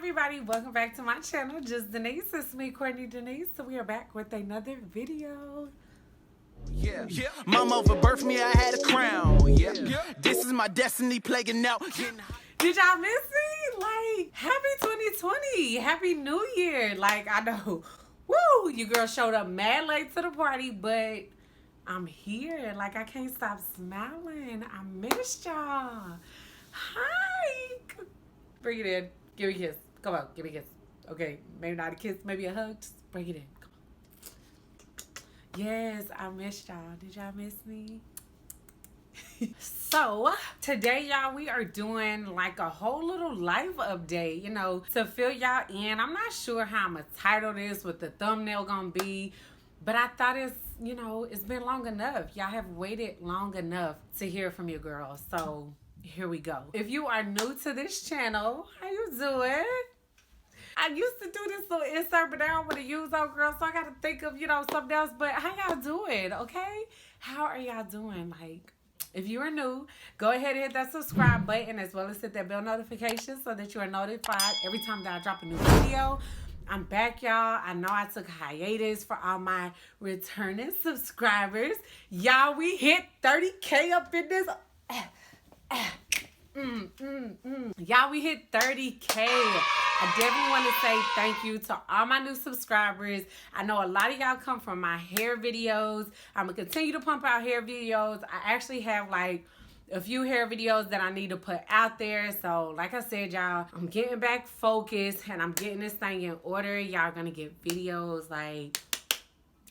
everybody, welcome back to my channel, jusDenyse. It's me, Courtney Denise. So we are back with another video. Yeah. My mother birthed me, I had a crown. Yeah. This is my destiny plaguing out. Did y'all miss me? Like, happy 2020. Happy New Year. Like, I know, woo, you girl showed up mad late to the party, but I'm here. Like, I can't stop smiling. I missed y'all. Hi. Bring it in. Give me a kiss. Come on, give me a kiss. Okay, maybe not a kiss, maybe a hug. Just bring it in. Come on. Yes, I missed y'all. Did y'all miss me? So today, y'all, we are doing like a whole little life update, you know, to fill y'all in. I'm not sure how I'm gonna title this, what the thumbnail gonna be, but I thought it's, you know, it's been long enough. Y'all have waited long enough to hear from your girl. So here we go. If you are new to this channel, how you doing? I used to do this little insert, but I don't want to use old girl, so I got to think of, you know, something else. But how y'all doing, okay? How are y'all doing? Like, if you are new, go ahead and hit that subscribe button as well as hit that bell notification so that you are notified every time that I drop a new video. I'm back, y'all. I know I took a hiatus for all my returning subscribers. Y'all, we hit 30K up in this. Y'all, we hit 30K. I definitely want to say thank you to all my new subscribers. I know a lot of y'all come from my hair videos. I'm going to continue to pump out hair videos. I actually have like a few hair videos that I need to put out there. So like I said, y'all, I'm getting back focused and I'm getting this thing in order. Y'all going to get videos. Like,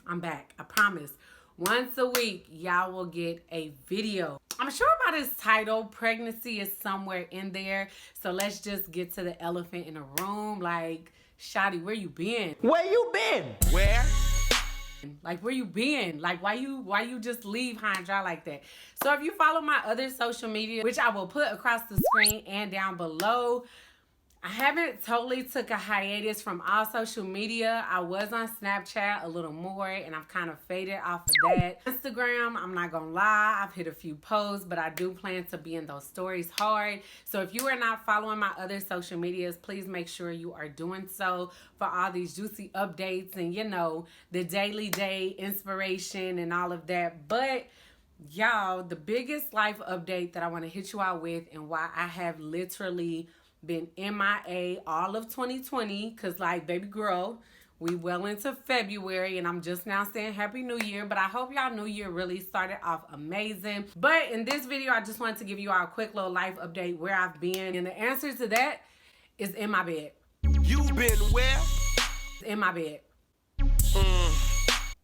I'm back. I promise. Once a week, y'all will get a video. I'm sure by this title, pregnancy is somewhere in there. So let's just get to the elephant in the room. Like, Shotty, where you been? Where you been? Where? Like, where you been? Like, why you just leave high and dry like that? So if you follow my other social media, which I will put across the screen and down below, I haven't totally took a hiatus from all social media. I was on Snapchat a little more and I've kind of faded off of that. Instagram, I'm not gonna lie, I've hit a few posts, but I do plan to be in those stories hard. So if you are not following my other social medias, please make sure you are doing so for all these juicy updates and, you know, the daily day inspiration and all of that. But y'all, the biggest life update that I want to hit you out with and why I have literally been MIA all of 2020, because like, baby girl, we well into February and I'm just now saying Happy New Year, but I hope y'all New Year really started off amazing. But in this video, I just wanted to give you all a quick little life update where I've been, and the answer to that is in my bed. You've been where? In my bed.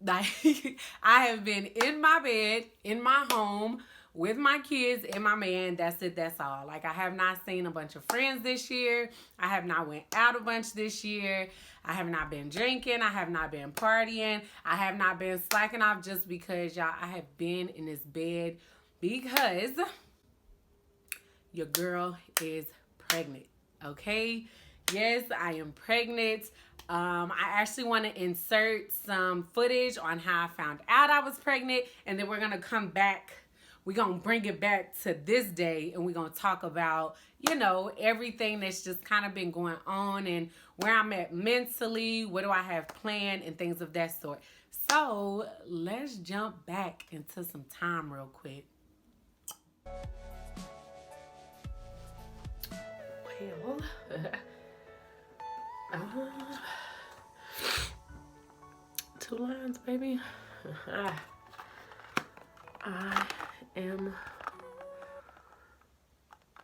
Like, I have been in my bed, in my home, with my kids and my man. That's it. That's all. Like, I have not seen a bunch of friends this year. I have not went out a bunch this year. I have not been drinking. I have not been partying. I have not been slacking off just because, y'all, I have been in this bed because your girl is pregnant. Okay? Yes, I am pregnant. I actually want to insert some footage on how I found out I was pregnant, and then we're going to come back. We're going to bring it back to this day, and we're going to talk about, you know, everything that's just kind of been going on and where I'm at mentally, what do I have planned, and things of that sort. So let's jump back into some time real quick. Well, 2 lines, baby. I am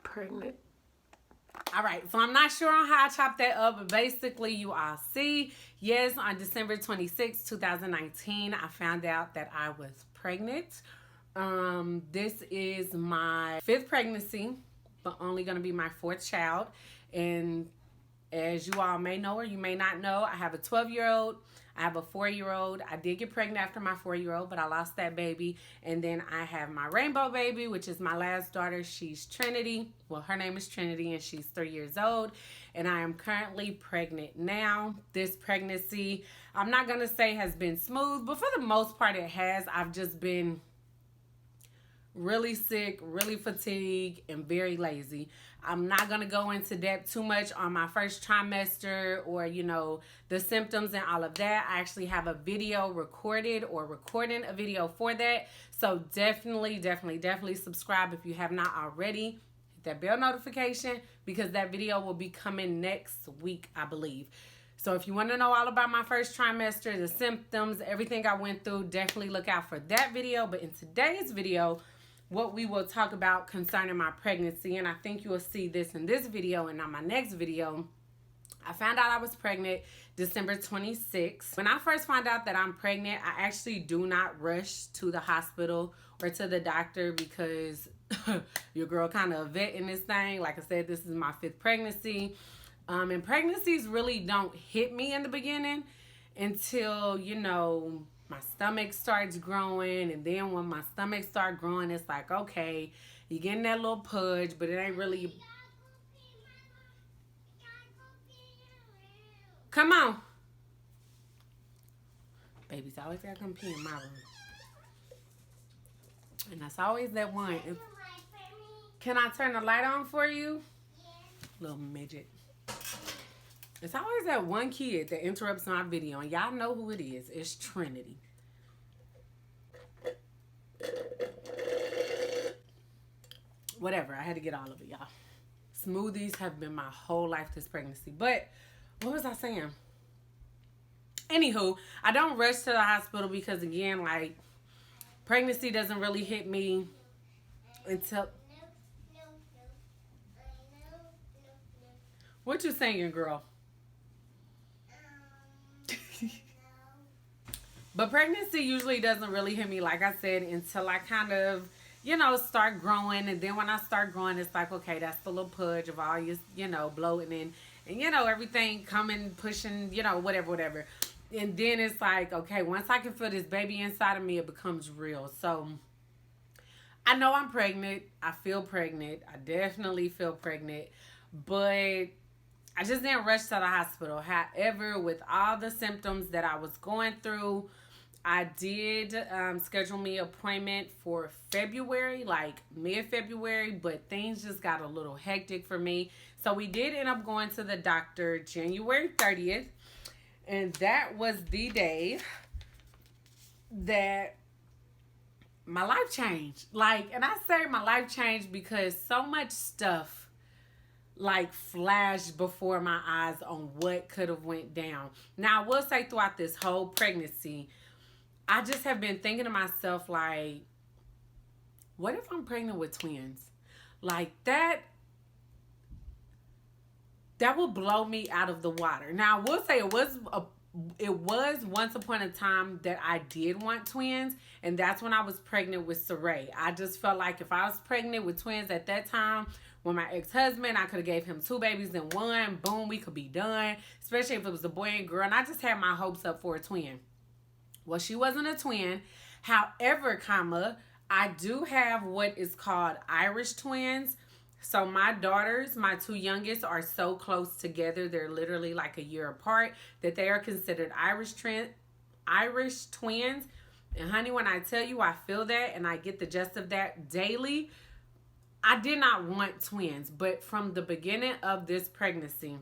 pregnant. All right, so I'm not sure on how I chopped that up, but basically you all see, yes, on December 26, 2019, I found out that I was pregnant. This is my 5th pregnancy, but only going to be my 4th child. And as you all may know or you may not know, I have a 12-year-old. I have a 4-year-old. I did get pregnant after my 4-year-old, but I lost that baby. And then I have my rainbow baby, which is my last daughter. She's Trinity. Well, her name is Trinity, and she's 3 years old. And I am currently pregnant now. This pregnancy, I'm not going to say has been smooth, but for the most part it has. I've just been really sick, really fatigued, and very lazy. I'm not going to go into depth too much on my first trimester or, you know, the symptoms and all of that. I actually have a video recorded or recording a video for that. So definitely subscribe if you have not already. Hit that bell notification because that video will be coming next week, I believe. So if you want to know all about my first trimester, the symptoms, everything I went through, definitely look out for that video. But in today's video, what we will talk about concerning my pregnancy, and I think you will see this in this video and on my next video, I found out I was pregnant December 26th. When I first found out that I'm pregnant, I actually do not rush to the hospital or to the doctor because your girl kind of a vet in this thing. Like I said, this is my 5th pregnancy. And pregnancies really don't hit me in the beginning until, you know, my stomach starts growing. And then when my stomach starts growing, it's like, okay, you're getting that little pudge, but it ain't really. Come on. Baby's always got to come pee in my room. And that's always that one. Can I turn the light on for you? Little midget. It's always that one kid that interrupts my video, and y'all know who it is. It's Trinity. Whatever, I had to get all of it, y'all. Smoothies have been my whole life this pregnancy. But what was I saying? Anywho, I don't rush to the hospital because, again, like, pregnancy doesn't really hit me until... What you saying, girl? But pregnancy usually doesn't really hit me, like I said, until I kind of, you know, start growing. And then when I start growing, it's like, okay, that's the little pudge of all your, you know, bloating and you know, everything coming, pushing, you know, whatever. And then it's like, okay, once I can feel this baby inside of me, it becomes real. So I know I'm pregnant. I feel pregnant. I definitely feel pregnant. But I just didn't rush to the hospital. However, with all the symptoms that I was going through, I did schedule me an appointment for February, like mid-February, but things just got a little hectic for me. So we did end up going to the doctor January 30th, and that was the day that my life changed. Like, and I say my life changed because so much stuff like flashed before my eyes on what could have went down. Now, I will say throughout this whole pregnancy, I just have been thinking to myself, like, what if I'm pregnant with twins? Like, that will blow me out of the water. Now, I will say it was once upon a time that I did want twins, and that's when I was pregnant with Saray. I just felt like if I was pregnant with twins at that time, with my ex-husband, I could have gave him 2 babies in one. Boom, we could be done, especially if it was a boy and girl. And I just had my hopes up for a twin. Well, she wasn't a twin. However, I do have what is called Irish twins. So my daughters, my 2 youngest, are so close together. They're literally like a year apart that they are considered Irish twins. And honey, when I tell you I feel that and I get the gist of that daily, I did not want twins. But from the beginning of this pregnancy,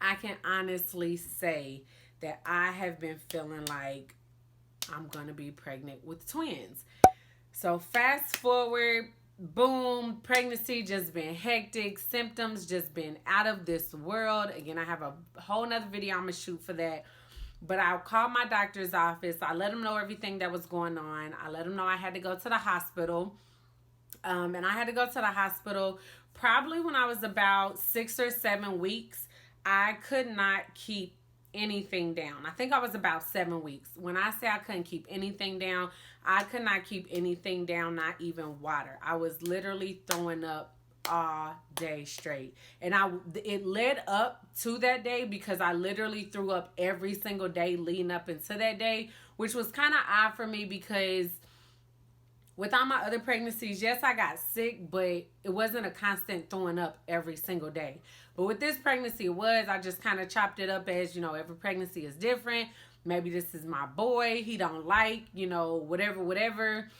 I can honestly say that I have been feeling like I'm going to be pregnant with twins. So fast forward, boom, pregnancy just been hectic. Symptoms just been out of this world. Again, I have a whole nother video I'm going to shoot for that. But I called my doctor's office. I let them know everything that was going on. I let them know I had to go to the hospital. And I had to go to the hospital probably when I was about 6 or 7 weeks. I could not keep anything down. I think I was about 7 weeks. When I say I couldn't keep anything down, I could not keep anything down, not even water. I was literally throwing up all day straight. And it led up to that day because I literally threw up every single day leading up into that day, which was kind of odd for me because with all my other pregnancies, yes, I got sick, but it wasn't a constant throwing up every single day. But with this pregnancy, it was. I just kind of chopped it up as, you know, every pregnancy is different. Maybe this is my boy. He don't like, you know, whatever.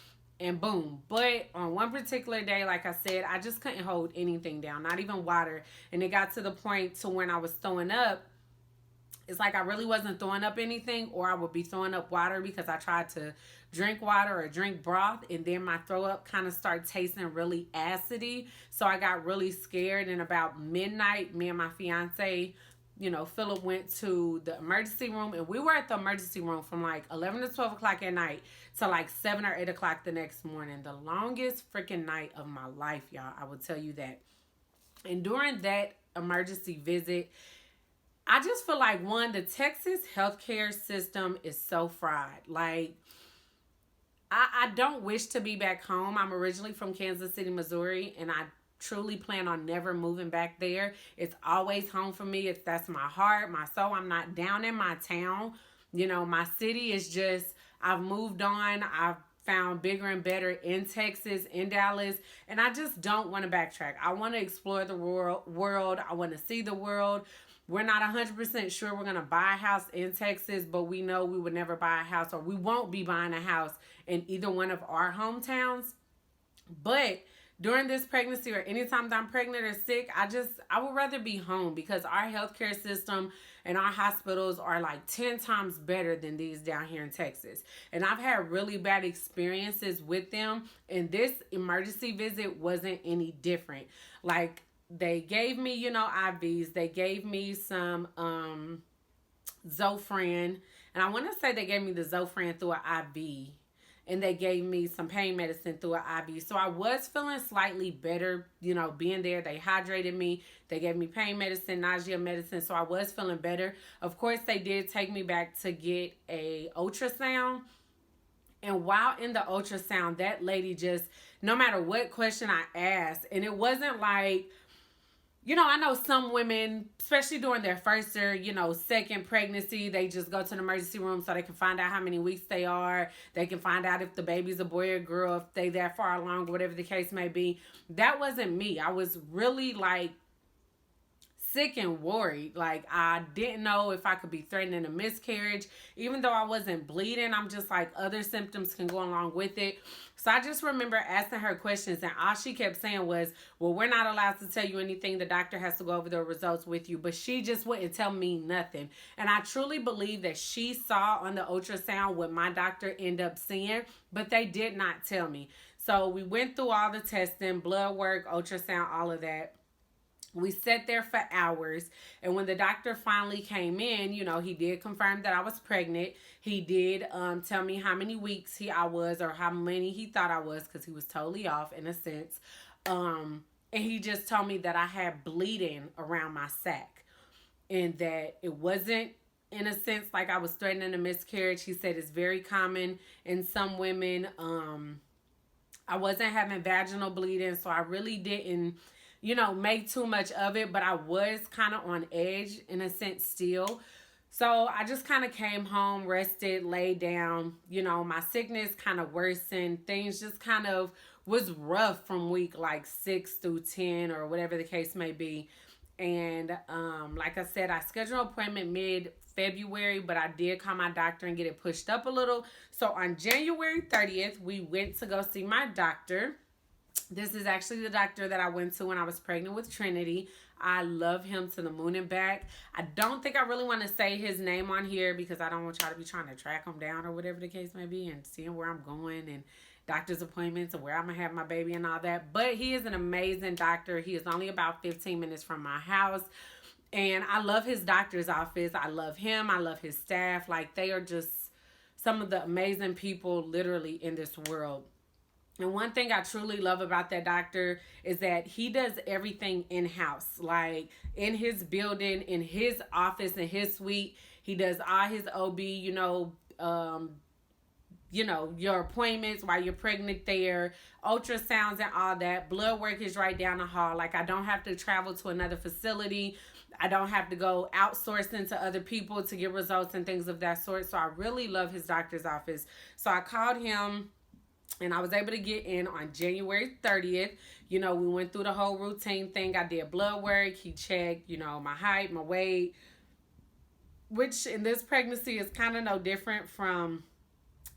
and boom. But on one particular day, like I said, I just couldn't hold anything down, not even water. And it got to the point to when I was throwing up, it's like I really wasn't throwing up anything, or I would be throwing up water because I tried to drink water or drink broth, and then my throw up kind of started tasting really acidy. So I got really scared, and about midnight, me and my fiance, Philip, went to the emergency room, and we were at the emergency room from like 11 to 12 o'clock at night to like 7 or 8 o'clock the next morning. The longest freaking night of my life, y'all. I will tell you that. And during that emergency visit, I just feel like, one, the Texas healthcare system is so fried. Like, I don't wish to be back home. I'm originally from Kansas City, Missouri, and I truly plan on never moving back there. It's always home for me. That's my heart, my soul. I'm not down in my town. My city is just, I've moved on. I've found bigger and better in Texas, in Dallas, and I just don't want to backtrack. I want to explore the world. I want to see the world. We're not 100% sure we're going to buy a house in Texas, but we know we would never buy a house, or we won't be buying a house in either one of our hometowns. But during this pregnancy, or anytime that I'm pregnant or sick, I would rather be home, because our healthcare system and our hospitals are like 10 times better than these down here in Texas. And I've had really bad experiences with them, and this emergency visit wasn't any different. Like, they gave me, IVs. They gave me some Zofran. And I want to say they gave me the Zofran through an IV. And they gave me some pain medicine through an IV. So I was feeling slightly better, being there. They hydrated me. They gave me pain medicine, nausea medicine. So I was feeling better. Of course, they did take me back to get a ultrasound. And while in the ultrasound, that lady just, no matter what question I asked, and it wasn't like, I know some women, especially during their first or, second pregnancy, they just go to the emergency room so they can find out how many weeks they are. They can find out if the baby's a boy or girl, if they that far along, whatever the case may be. That wasn't me. I was really like sick and worried. Like, I didn't know if I could be threatening a miscarriage. Even though I wasn't bleeding, I'm just like, other symptoms can go along with it. So I just remember asking her questions, and all she kept saying was, well, we're not allowed to tell you anything. The doctor has to go over the results with you. But she just wouldn't tell me nothing. And I truly believe that she saw on the ultrasound what my doctor ended up seeing, but they did not tell me. So we went through all the testing, blood work, ultrasound, all of that. We sat there for hours, and when the doctor finally came in, he did confirm that I was pregnant. He did tell me how many weeks I was, or how many he thought I was, because he was totally off in a sense. And he just told me that I had bleeding around my sac, and that it wasn't, in a sense, like I was threatening a miscarriage. He said it's very common in some women. I wasn't having vaginal bleeding, so I really didn't make too much of it, but I was kind of on edge in a sense still. So I just kind of came home, rested, laid down. My sickness kind of worsened. Things just kind of was rough from week like 6 through 10 or whatever the case may be. And like I said, I scheduled an appointment mid-February, but I did call my doctor and get it pushed up a little. So on January 30th, we went to go see my doctor. This is actually the doctor that I went to when I was pregnant with Trinity. I love him to the moon and back. I don't think I really want to say his name on here, because I don't want y'all to be trying to track him down or whatever the case may be, and seeing where I'm going and doctor's appointments and where I'm going to have my baby and all that. But he is an amazing doctor. He is only about 15 minutes from my house. And I love his doctor's office. I love him. I love his staff. Like, they are just some of the amazing people literally in this world. And one thing I truly love about that doctor is that he does everything in-house. Like, in his building, in his office, in his suite, he does all his OB, your appointments while you're pregnant there, ultrasounds and all that. Blood work is right down the hall. Like, I don't have to travel to another facility. I don't have to go outsourcing to other people to get results and things of that sort. So I really love his doctor's office. So I called him, and I was able to get in on January 30th. We went through the whole routine thing. I did blood work. He checked, my height, my weight, which in this pregnancy is kind of no different from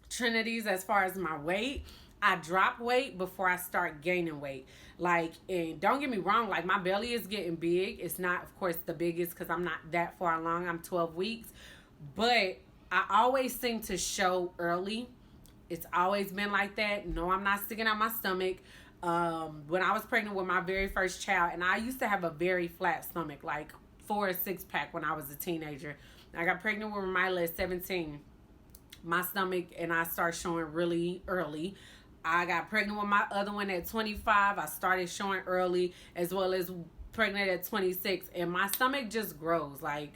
Trinity's as far as my weight. I drop weight before I start gaining weight. Like, and don't get me wrong, like my belly is getting big. It's not, of course, the biggest because I'm not that far along. I'm 12 weeks. But I always seem to show early. It's always been like that. No, I'm not sticking out my stomach. When I was pregnant with my very first child, and I used to have a very flat stomach, like 4 or 6 pack when I was a teenager. I got pregnant with Mila at 17. My stomach and I started showing really early. I got pregnant with my other one at 25. I started showing early, as well as pregnant at 26. And my stomach just grows. Like,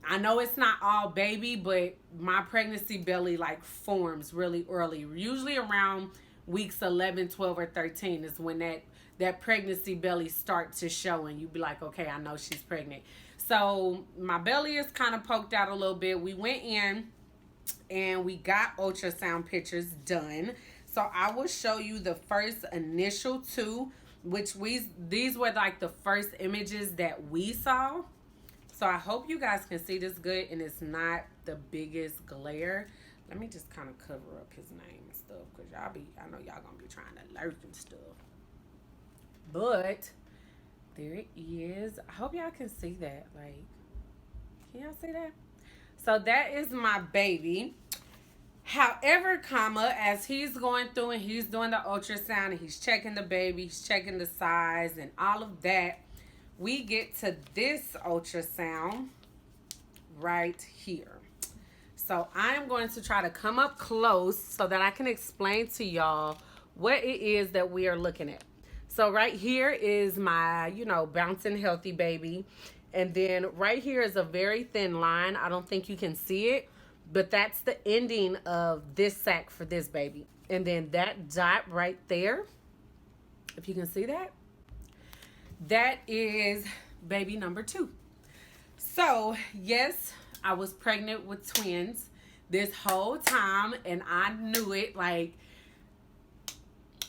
I know it's not all baby, but my pregnancy belly like forms really early. Usually around weeks 11, 12, or 13 is when that pregnancy belly starts to show, and you be like, okay, I know she's pregnant. So my belly is kind of poked out a little bit. We went in and we got ultrasound pictures done. So I will show you the first initial 2, which these were like the first images that we saw. So I hope you guys can see this good and it's not the biggest glare. Let me just kind of cover up his name and stuff, because I know y'all gonna be trying to lurk and stuff. But there it is. I hope y'all can see that. Like, can y'all see that? So that is my baby. However, as he's going through and he's doing the ultrasound and he's checking the baby, he's checking the size and all of that, we get to this ultrasound right here. So I'm going to try to come up close so that I can explain to y'all what it is that we are looking at. So right here is my, bouncing healthy baby. And then right here is a very thin line. I don't think you can see it, but that's the ending of this sac for this baby. And then that dot right there, if you can see that, that is baby number 2. So yes, I was pregnant with twins this whole time, and I knew it. Like,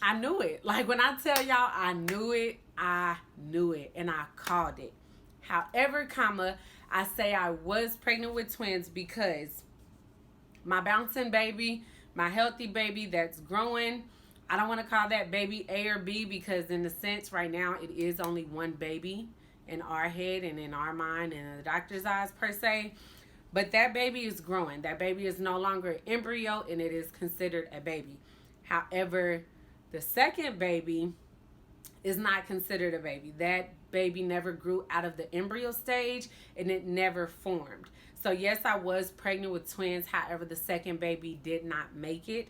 I knew it. Like, when I tell y'all I knew it, and I called it. However, I say I was pregnant with twins because my bouncing baby, my healthy baby that's growing, I don't want to call that baby A or B, because in a sense right now it is only one baby in our head and in our mind and in the doctor's eyes per se. But that baby is growing. That baby is no longer an embryo, and it is considered a baby. However, the second baby is not considered a baby. That baby never grew out of the embryo stage, and it never formed. So yes, I was pregnant with twins. However, the second baby did not make it.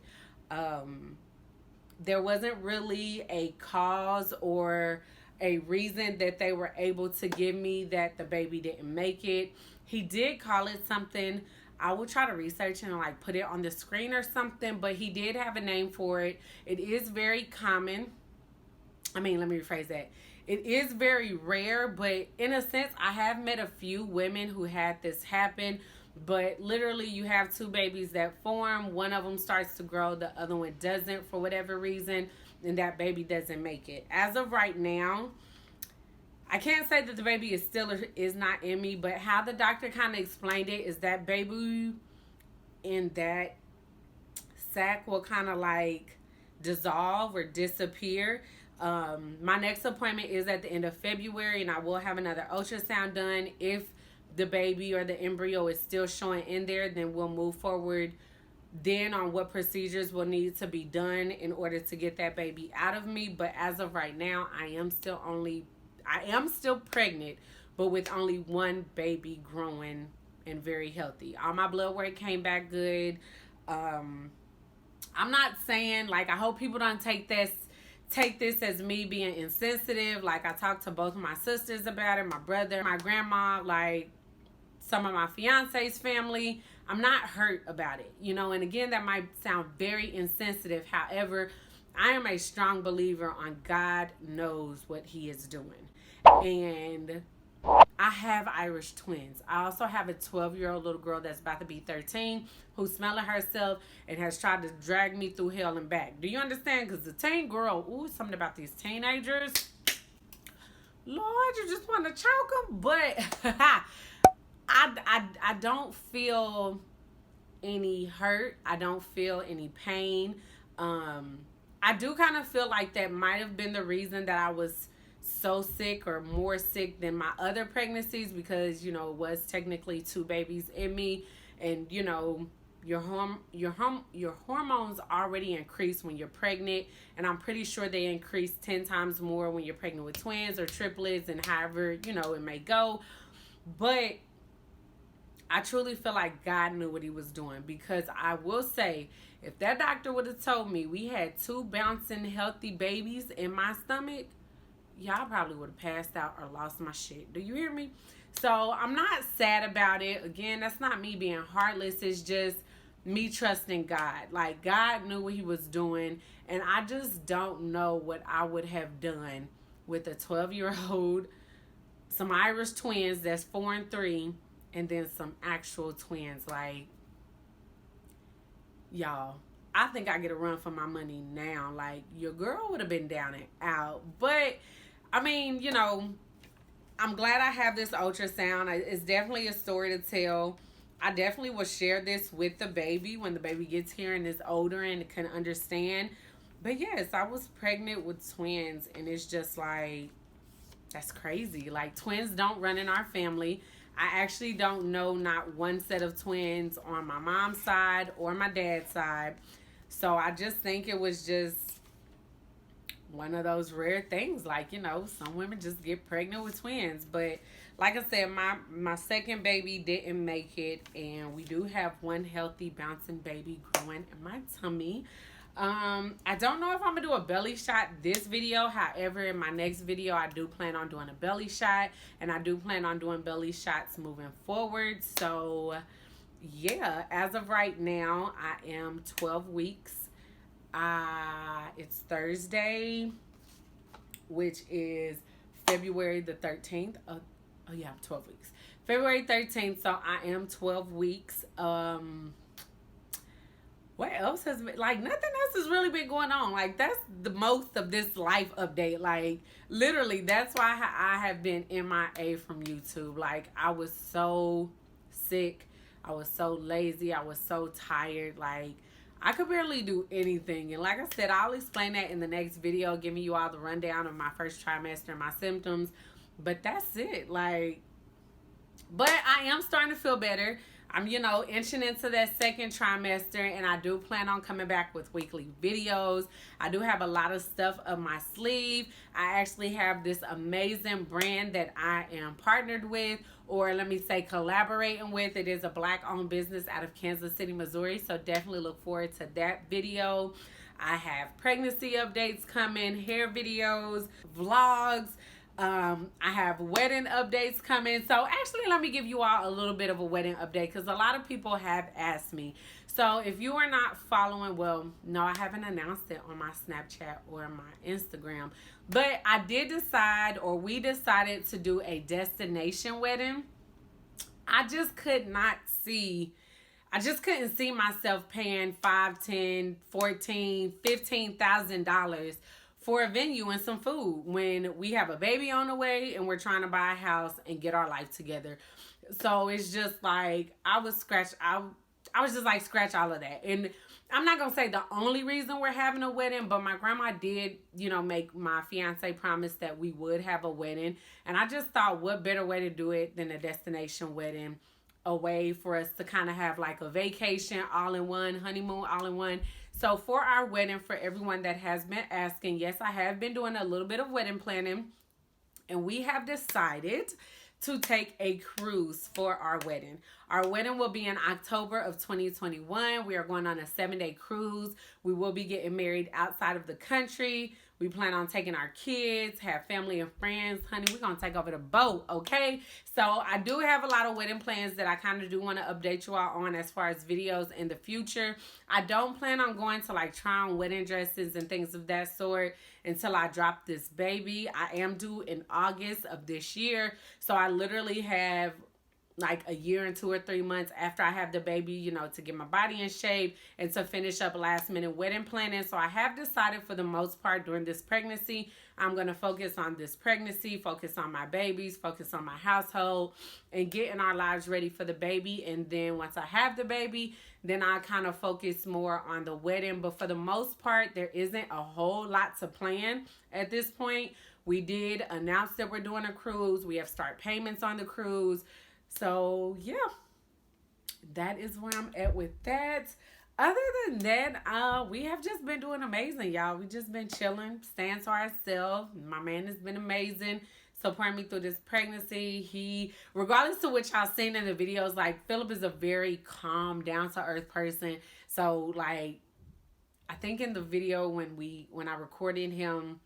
There wasn't really a cause or a reason that they were able to give me that the baby didn't make it. He did call it something. I will try to research and like put it on the screen or something, but he did have a name for it. It is very common. Let me rephrase that. It is very rare, but in a sense, I have met a few women who had this happen. But literally, you have 2 babies that form. One of them starts to grow, the other one doesn't for whatever reason, and that baby doesn't make it. As of right now, I can't say that the baby is not in me, but how the doctor kind of explained it is that baby in that sac will kind of like dissolve or disappear. My next appointment is at the end of February, and I will have another ultrasound done. If the baby or the embryo is still showing in there, then we'll move forward then on what procedures will need to be done in order to get that baby out of me. But as of right now, I am still pregnant, but with only one baby growing and very healthy. All my blood work came back good. I'm not saying, like, I hope people don't take this as me being insensitive. Like, I talked to both of my sisters about it, my brother, my grandma, like some of my fiance's family. I'm not hurt about it, and again, that might sound very insensitive. However, I am a strong believer on God knows what he is doing. And I have Irish twins. I also have a 12-year-old little girl that's about to be 13 who's smelling herself and has tried to drag me through hell and back. Do you understand? Because the teen girl, something about these teenagers. Lord, you just want to choke them. But I don't feel any hurt. I don't feel any pain. I do kind of feel like that might have been the reason that I was so sick or more sick than my other pregnancies, because, you know, it was technically 2 babies in me. And, you know, your hormones already increase when you're pregnant, and I'm pretty sure they increase 10 times more when you're pregnant with twins or triplets, and however, you know, it may go. But I truly feel like God knew what he was doing, because I will say, if that doctor would have told me we had 2 bouncing healthy babies in my stomach, y'all probably would have passed out or lost my shit. Do you hear me? So I'm not sad about it. Again, that's not me being heartless. It's just me trusting God. Like, God knew what he was doing, and I just don't know what I would have done with a 12-year-old, some Irish twins that's 4 and 3, and then some actual twins. Like, y'all, I think I get a run for my money now. Like, your girl would have been down and out. But, I mean, you know, I'm glad I have this ultrasound. It's definitely a story to tell. I definitely will share this with the baby when the baby gets here and is older and can understand. But yes, I was pregnant with twins, and it's just like, that's crazy. Like, twins don't run in our family. I actually don't know not one set of twins on my mom's side or my dad's side. So I just think it was just one of those rare things. Like, you know, some women just get pregnant with twins. But like I said, my second baby didn't make it, and we do have one healthy bouncing baby growing in my tummy. I don't know if I'm gonna do a belly shot this video. However, in my next video, I do plan on doing a belly shot, and I do plan on doing belly shots moving forward. So yeah, as of right now, I am 12 weeks. It's Thursday, which is February the 13th. Oh yeah, I'm 12 weeks. February 13th, so I am 12 weeks. What else has been, like, nothing else has really been going on. Like, that's the most of this life update. Like, literally, that's why I have been MIA from YouTube. Like, I was so sick. I was so lazy. I was so tired. Like, I could barely do anything. And like I said, I'll explain that in the next video, giving you all the rundown of my first trimester and my symptoms. But that's it. Like, but I am starting to feel better. I'm, you know, inching into that second trimester, and I do plan on coming back with weekly videos. I do have a lot of stuff up my sleeve. I actually have this amazing brand that I am partnered with, or let me say collaborating with. It is a Black-owned business out of Kansas City, Missouri, so definitely look forward to that video. I have pregnancy updates coming, hair videos, vlogs. I have wedding updates coming. So actually, let me give you all a little bit of a wedding update, because a lot of people have asked me. So if you are not following, well, no, I haven't announced it on my Snapchat or my Instagram, but I did decide, or we decided to do a destination wedding. I just couldn't see myself paying $5,000, $10,000, $14,000, $15,000 for a venue and some food when we have a baby on the way and we're trying to buy a house and get our life together. So it's just like, I was just like, scratch all of that. And I'm not going to say the only reason we're having a wedding, but my grandma did, you know, make my fiance promise that we would have a wedding. And I just thought, what better way to do it than a destination wedding? A way for us to kind of have like a vacation all in one, honeymoon all in one. So for our wedding, for everyone that has been asking, yes, I have been doing a little bit of wedding planning, and we have decided to take a cruise for our wedding. Our wedding will be in October of 2021. We are going on a 7-day cruise. We will be getting married outside of the country. We plan on taking our kids, have family and friends. Honey, we're going to take over the boat, okay? So I do have a lot of wedding plans that I kind of do want to update you all on as far as videos in the future. I don't plan on going to like try on wedding dresses and things of that sort until I drop this baby. I am due in August of this year. So I literally have like a year and 2 or 3 months after I have the baby, you know, to get my body in shape and to finish up last minute wedding planning. So I have decided for the most part during this pregnancy, I'm going to focus on this pregnancy, focus on my babies, focus on my household, and getting our lives ready for the baby. And then once I have the baby, then I kind of focus more on the wedding. But for the most part, there isn't a whole lot to plan at this point. We did announce that we're doing a cruise. We have start payments on the cruise. So, yeah, that is where I'm at with that. Other than that, we have just been doing amazing, y'all. We just been chilling, staying to ourselves. My man has been amazing, supporting me through this pregnancy. He, regardless of what y'all seen in the videos, like, Philip is a very calm, down-to-earth person. So, like, I think in the video when I recorded him,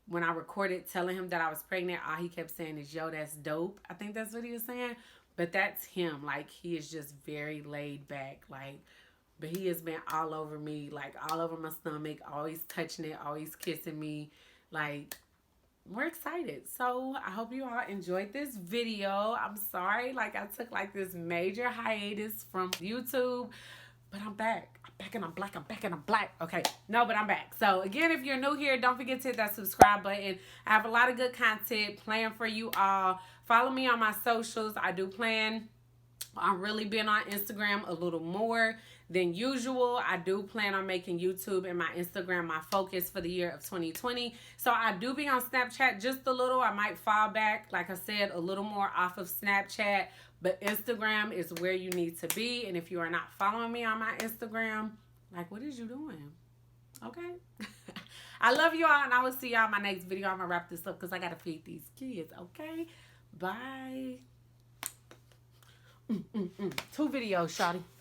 when I recorded telling him that I was pregnant, all he kept saying is, yo, that's dope. I think that's what he was saying. But that's him. Like, he is just very laid back. Like, but he has been all over me, like, all over my stomach, always touching it, always kissing me. Like, we're excited. So, I hope you all enjoyed this video. I'm sorry. Like, I took, like, this major hiatus from YouTube. But I'm back. I'm back and I'm black. I'm back and I'm black. Okay. No, but I'm back. So, again, if you're new here, don't forget to hit that subscribe button. I have a lot of good content planned for you all. Follow me on my socials. I do plan on really being on Instagram a little more than usual. I do plan on making YouTube and my Instagram my focus for the year of 2020. So I do be on Snapchat just a little. I might fall back, like I said, a little more off of Snapchat. But Instagram is where you need to be. And if you are not following me on my Instagram, like, what is you doing? Okay. I love you all, and I will see y'all in my next video. I'm going to wrap this up because I got to feed these kids. Okay. Bye. 2 videos, shawty.